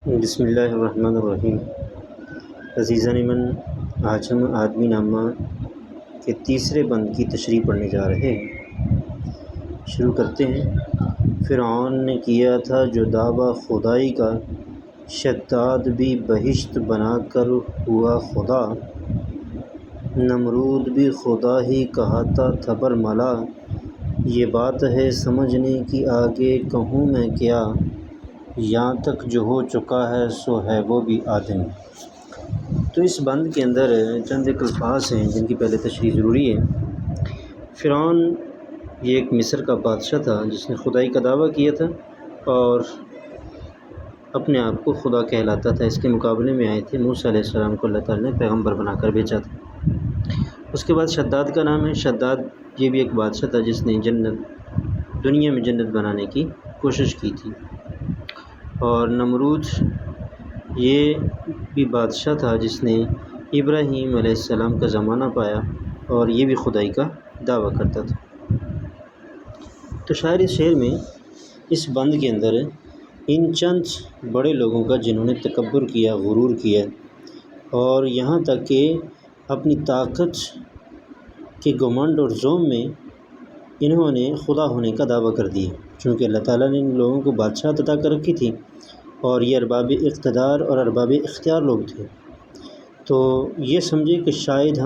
بسم اللہ الرحمن الرحیم۔ عزیزان من، آج ہم آدمی نامہ کے تیسرے بند کی تشریح پڑھنے جا رہے ہیں۔ شروع کرتے ہیں۔ فرعون نے کیا تھا جو دعویٰ خدائی کا، شداد بھی بہشت بنا کر ہوا خدا، نمرود بھی خدا ہی کہتا تھا برملا، یہ بات ہے سمجھنے کی آگے کہوں میں کیا، یہاں تک جو ہو چکا ہے سو ہے وہ بھی آدمی۔ تو اس بند کے اندر چند ایک الفاظ ہیں جن کی پہلے تشریح ضروری ہے۔ فرعون یہ ایک مصر کا بادشاہ تھا جس نے خدائی کا دعویٰ کیا تھا اور اپنے آپ کو خدا کہلاتا تھا۔ اس کے مقابلے میں آئے تھے موسیٰ علیہ السلام کو اللہ تعالیٰ نے پیغمبر بنا کر بھیجا تھا۔ اس کے بعد شداد کا نام ہے۔ شداد یہ بھی ایک بادشاہ تھا جس نے دنیا میں جنت بنانے کی کوشش کی تھی۔ اور نمرود یہ بھی بادشاہ تھا جس نے ابراہیم علیہ السلام کا زمانہ پایا اور یہ بھی خدائی کا دعویٰ کرتا تھا۔ تو شاعر اس شعر میں اس بند کے اندر ان چند بڑے لوگوں کا جنہوں نے تکبر کیا، غرور کیا اور یہاں تک کہ اپنی طاقت کے گھمنڈ اور زوم میں انہوں نے خدا ہونے کا دعویٰ کر دیا، چونکہ اللہ تعالیٰ نے ان لوگوں کو بادشاہت عطا کر رکھی تھی اور یہ ارباب اقتدار اور ارباب اختیار لوگ تھے۔ تو یہ سمجھے کہ شاید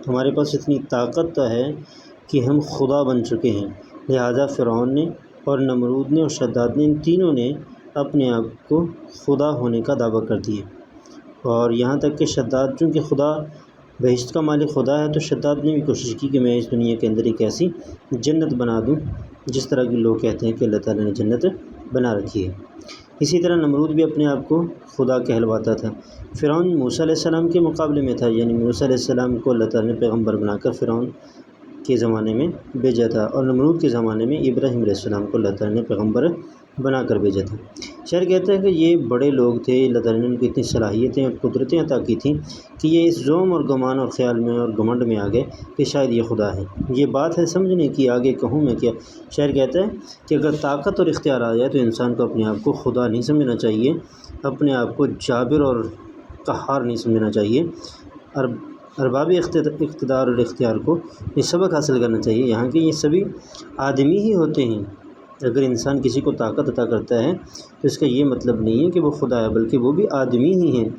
ہمارے پاس اتنی طاقت ہے کہ ہم خدا بن چکے ہیں، لہذا فرعون نے اور نمرود نے اور شداد نے، ان تینوں نے اپنے آپ کو خدا ہونے کا دعویٰ کر دیا۔ اور یہاں تک کہ شداد چونکہ خدا بہشت کا مالک خدا ہے، تو شداد نے بھی کوشش کی کہ میں اس دنیا کے اندر ایک ایسی جنت بنا دوں جس طرح کے لوگ کہتے ہیں کہ اللہ تعالیٰ نے جنت بنا رکھی ہے۔ اسی طرح نمرود بھی اپنے آپ کو خدا کہلواتا تھا۔ فرعون موسیٰ علیہ السلام کے مقابلے میں تھا، یعنی موسیٰ علیہ السلام کو اللہ تعالیٰ نے پیغمبر بنا کر فرعون کے زمانے میں بھیجا تھا، اور نمرود کے زمانے میں ابراہیم علیہ السلام کو اللہ تعالیٰ نے پیغمبر بنا کر بھیجا تھا۔ شاعر کہتا ہے کہ یہ بڑے لوگ تھے، اللہ تعالیٰ نے ان کو اتنی صلاحیتیں اور قدرتیں عطا کی تھیں کہ یہ اس زوم اور گمان اور خیال میں اور گھمنڈ میں آ گئے کہ شاید یہ خدا ہے، یہ بات ہے سمجھنے کی آگے کہوں میں کیا۔ شاعر کہتا ہے کہ اگر طاقت اور اختیار آ جائے تو انسان کو اپنے آپ کو خدا نہیں سمجھنا چاہیے، اپنے آپ کو جابر اور قہار نہیں سمجھنا چاہیے۔ ارباب اقتدار اور اختیار کو یہ سبق حاصل کرنا چاہیے یہاں کہ یہ سبھی آدمی ہی ہوتے ہیں۔ اگر انسان کسی کو طاقت عطا کرتا ہے تو اس کا یہ مطلب نہیں ہے کہ وہ خدا ہے، بلکہ وہ بھی آدمی ہی ہیں۔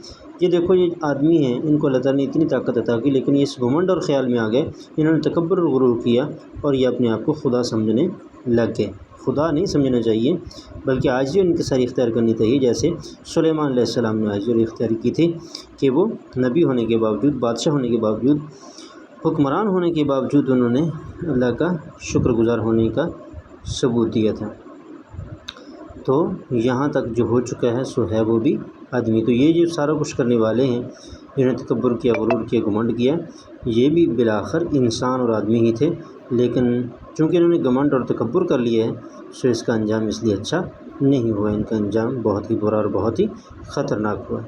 یہ دیکھو، یہ آدمی ہیں، ان کو اللہ تعالیٰ نے اتنی طاقت عطا کی، لیکن یہ اس گھمنڈ اور خیال میں آ گئے، انہوں نے تکبر اور غرور کیا اور یہ اپنے آپ کو خدا سمجھنے لگ گئے۔ خدا نہیں سمجھنا چاہیے بلکہ عاجزی اور انکساری اختیار کرنی چاہیے، جیسے سلیمان علیہ السلام نے عاجزی اور اختیار کی تھی کہ وہ نبی ہونے کے باوجود، بادشاہ ہونے کے باوجود، حکمران ہونے کے باوجود انہوں نے اللہ کا شکر گزار ہونے کا ثبوت دیا تھا۔ تو یہاں تک جو ہو چکا ہے سو ہے وہ بھی آدمی۔ تو یہ جو سارا کچھ کرنے والے ہیں جنہوں نے تکبر کیا، غرور کیا، گھمنڈ کیا، یہ بھی بالآخر انسان اور آدمی ہی تھے، لیکن چونکہ انہوں نے گھمنڈ اور تکبر کر لیا ہے سو اس کا انجام اس لیے اچھا نہیں ہوا، ان کا انجام بہت ہی برا اور بہت ہی خطرناک ہوا۔